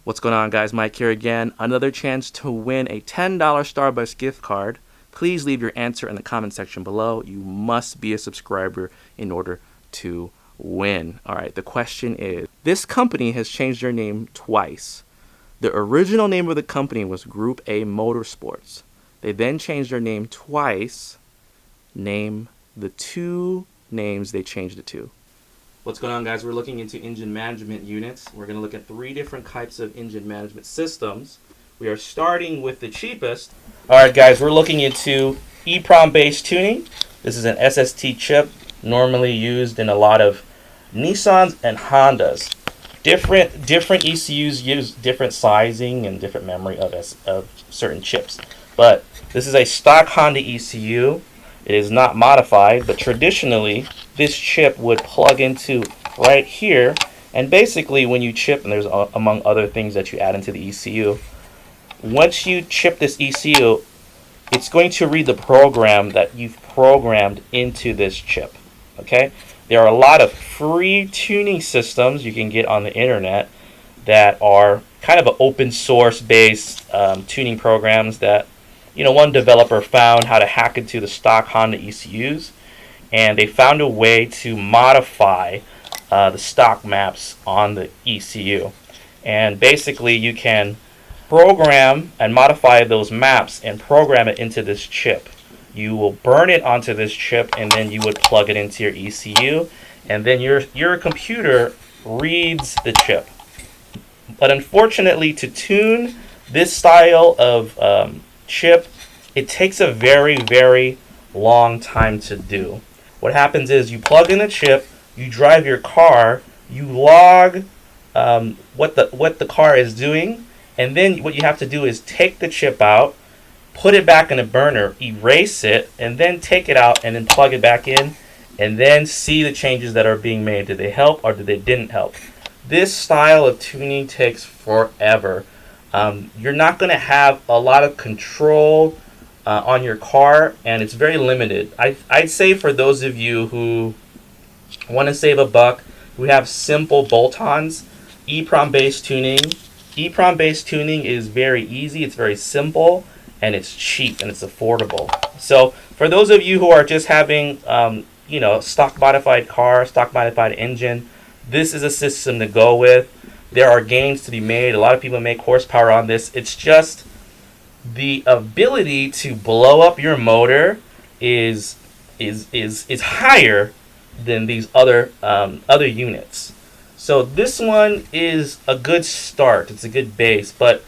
What's going on, guys? Mike here again. Another chance to win a $10 Starbucks gift card. Please leave your answer in the comment section below. You must be a subscriber in order to win. All right, the question is, this company has changed their name twice. The original name of the company was Group A Motorsports. They then changed their name twice. Name the two names they changed it to. What's going on, guys? We're looking into engine management units. We're going to look at 3 different types of engine management systems. We are starting with the cheapest. All right, guys, we're looking into EEPROM based tuning. This is an SST chip normally used in a lot of Nissans and Hondas. Different ECUs use different sizing and different memory of certain chips. But this is a stock Honda ECU. It is not modified, but traditionally this chip would plug into right here, and basically when you chip, and there's among other things that you add into the ECU, once you chip this ECU, it's going to read the program that you've programmed into this chip. Okay? There are a lot of free tuning systems you can get on the internet that are kind of an open source based tuning programs that one developer found how to hack into the stock Honda ECUs, and they found a way to modify the stock maps on the ECU. And basically you can program and modify those maps and program it into this chip. You will burn it onto this chip, and then you would plug it into your ECU, and then your computer reads the chip. But unfortunately, to tune this style of chip, it takes a very, very long time to do. What happens is you plug in the chip, you drive your car, you log what the car is doing, and then what you have to do is take the chip out, put it back in a burner, erase it, and then take it out and then plug it back in, and then see the changes that are being made. Did they help or did they didn't help? This style of tuning takes forever. You're not going to have a lot of control on your car, and it's very limited. I'd say for those of you who want to save a buck, who have simple bolt-ons, EEPROM based tuning. EEPROM based tuning is very easy, it's very simple, and it's cheap and it's affordable. So for those of you who are just having stock modified car, stock modified engine, this is a system to go with. There are gains to be made. A lot of people make horsepower on this. It's just the ability to blow up your motor is higher than these other units. So this one is a good start. It's a good base. But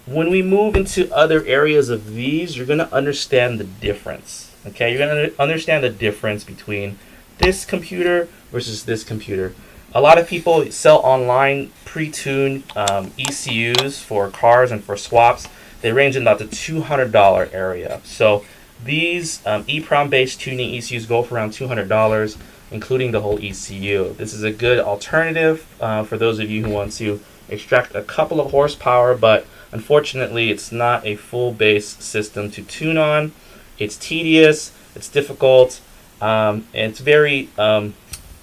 when we move into other areas of these, you're going to understand the difference. Okay, you're going to understand the difference between this computer versus this computer. A lot of people sell online pre-tuned ECUs for cars and for swaps. They range in about the $200 area. So these EEPROM-based tuning ECUs go for around $200, including the whole ECU. This is a good alternative for those of you who want to extract a couple of horsepower, but unfortunately it's not a full base system to tune on. It's tedious, it's difficult, and it's very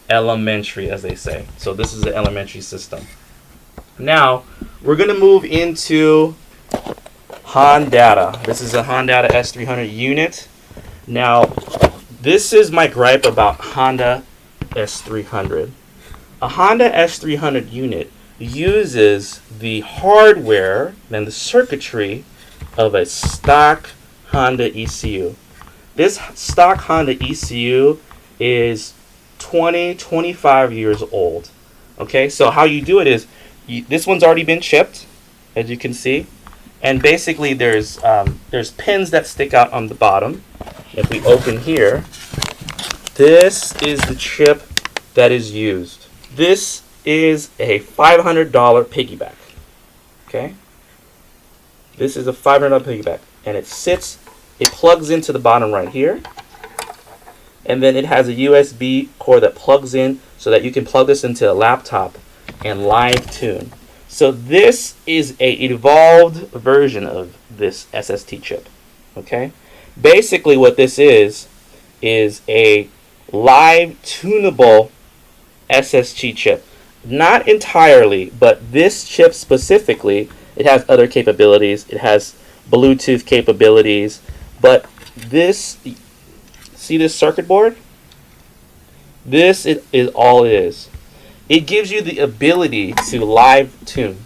elementary, as they say. So this is an elementary system. Now we're going to move into Honda. This is a Honda S300 unit. Now this is my gripe about Honda S300. A Honda S300 unit uses the hardware and the circuitry of a stock Honda ECU. This stock Honda ECU is 25 years old. Okay, so how you do it is, this one's already been chipped, as you can see, and basically there's pins that stick out on the bottom. If we open here, this is the chip that is used. This is a $500 piggyback. Okay, this is a $500 piggyback, and it plugs into the bottom right here. And then it has a USB cord that plugs in so that you can plug this into a laptop and live tune. So this is a evolved version of this SST chip. Okay? Basically what this is a live tunable SST chip. Not entirely, but this chip specifically, it has other capabilities. It has Bluetooth capabilities, but this, see this circuit board? This is all it is. It gives you the ability to live tune,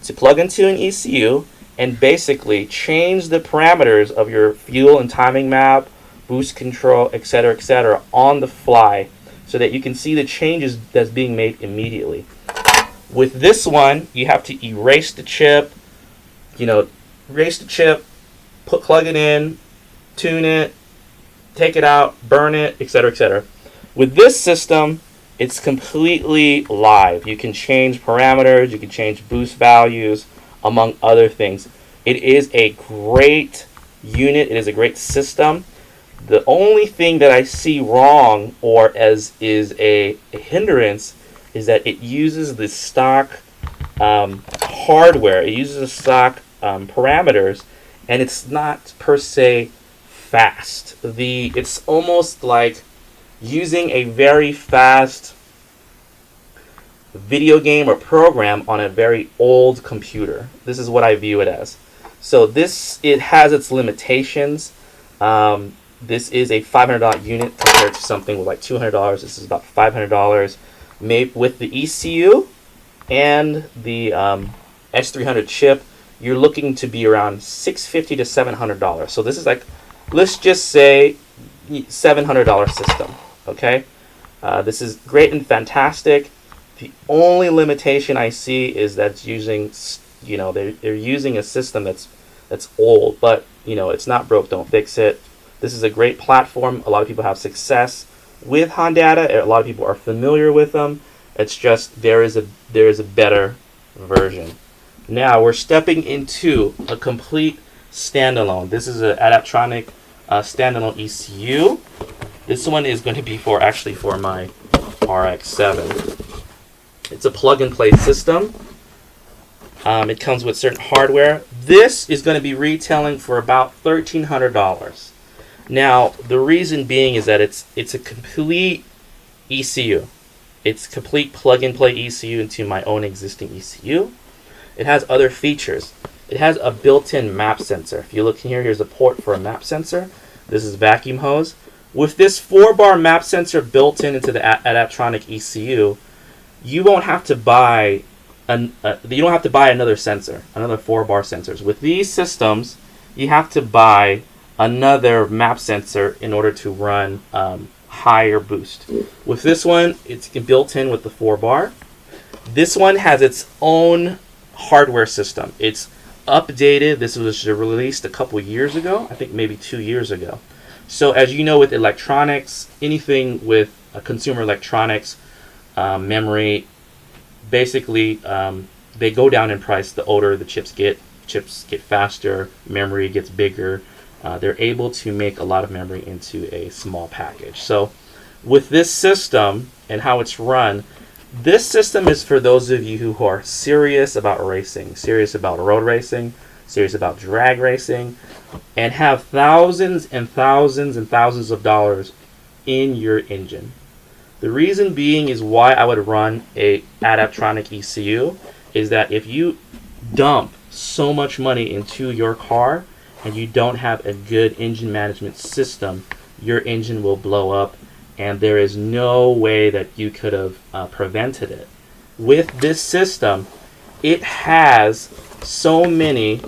to plug into an ECU and basically change the parameters of your fuel and timing map, boost control, etc., on the fly so that you can see the changes that's being made immediately. With this one, you have to erase the chip, plug it in, tune it, take it out, burn it, etc. With this system, it's completely live. You can change parameters, you can change boost values, among other things. It is a great unit, it is a great system. The only thing that I see wrong or as is a hindrance is that it uses the stock hardware, it uses the stock parameters, and it's not per se fast. It's almost like using a very fast video game or program on a very old computer. This is what I view it as. So it has its limitations. This is a $500 unit compared to something with like $200. This is about $500, made with the ECU and the S300 chip. You're looking to be around $650 to $700. So this is like, let's just say, $700 system. Okay, this is great and fantastic. The only limitation I see is that it's using, they're using a system that's old, but it's not broke, don't fix it. This is a great platform. A lot of people have success with Hondata. A lot of people are familiar with them. It's just there is a better version. Now we're stepping into a complete standalone. This is an Adaptronic standalone ECU. This one is going to be for my RX-7. It's a plug-and-play system. It comes with certain hardware. This is going to be retailing for about $1,300. Now, the reason being is that it's a complete ECU. It's complete plug-and-play ECU into my own existing ECU. It has other features. It has a built-in map sensor. If you look here, here's a port for a map sensor. This is vacuum hose. With this 4-bar map sensor built into the Adaptronic ECU, you won't have to buy another sensor, another 4-bar sensors. With these systems, you have to buy another map sensor in order to run higher boost. With this one, it's built in with the 4-bar. This one has its own hardware system. It's updated. This was released a couple years ago, I think maybe 2 years ago. So as you know, with electronics, anything with consumer electronics, memory, basically they go down in price the older the chips get. Chips get faster, memory gets bigger. They're able to make a lot of memory into a small package. So with this system and how it's run, this system is for those of you who are serious about racing, serious about road racing, serious about drag racing, and have thousands and thousands and thousands of dollars in your engine. The reason being is why I would run a Adaptronic ECU is that if you dump so much money into your car and you don't have a good engine management system, your engine will blow up, and there is no way that you could have prevented it. With this system, it has so many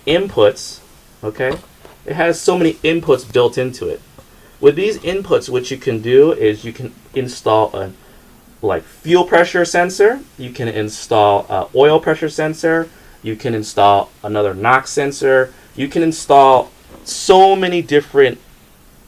inputs, okay? It has so many inputs built into it. With these inputs, what you can do is you can install a fuel pressure sensor, you can install oil pressure sensor, you can install another NOx sensor, you can install so many different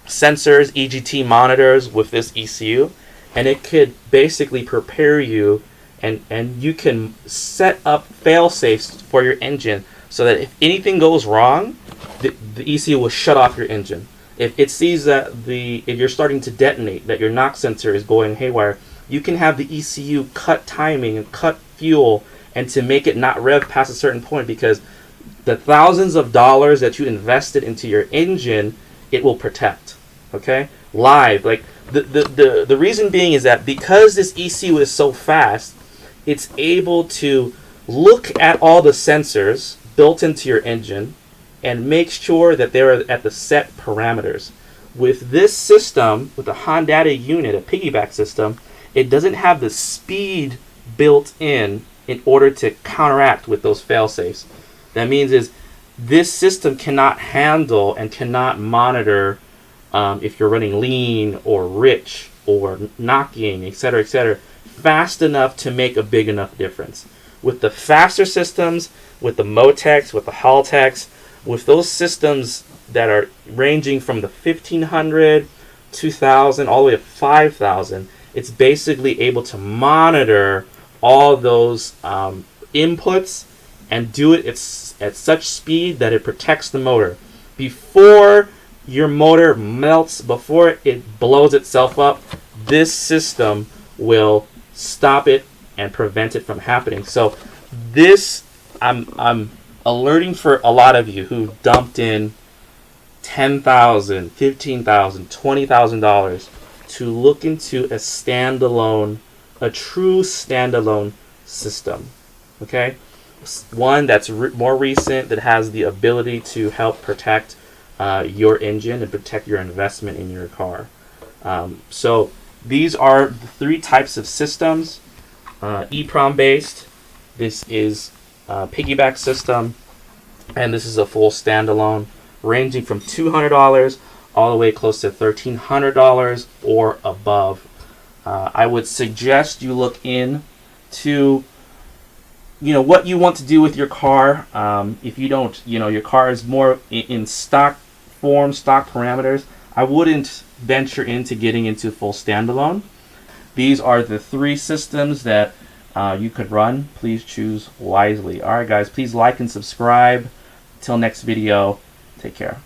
sensors, EGT monitors with this ECU, and it could basically prepare you, and you can set up fail-safes for your engine so that if anything goes wrong, the ECU will shut off your engine. If it sees that if you're starting to detonate, that your NOx sensor is going haywire, you can have the ECU cut timing and cut fuel, and to make it not rev past a certain point, because the thousands of dollars that you invested into your engine, it will protect. Okay, live. Like the reason being is that because this ECU is so fast, it's able to look at all the sensors built into your engine and make sure that they're at the set parameters. With this system, with the Honda unit, a piggyback system, it doesn't have the speed built in order to counteract with those fail-safes. That means is this system cannot handle and cannot monitor if you're running lean or rich or knocking, etc., fast enough to make a big enough difference. With the faster systems, with the Motex, with the Haltex, with those systems that are ranging from the 1500, 2000, all the way to 5000, it's basically able to monitor all those inputs and do it at such speed that it protects the motor. Before your motor melts, before it blows itself up, this system will stop it and prevent it from happening. So this, I'm alerting for a lot of you who dumped in $10,000, $15,000, $20,000 to look into a standalone, a true standalone system. Okay, one that's more recent, that has the ability to help protect your engine and protect your investment in your car. So these are the three types of systems: EEPROM based. This is a piggyback system, and this is a full standalone, ranging from $200 all the way close to $1,300 or above. I would suggest you look into what you want to do with your car. If you don't, your car is more in stock form, stock parameters, I wouldn't venture into getting into full standalone. These are the three systems that you could run. Please choose wisely. All right, guys, please like and subscribe. Till next video, take care.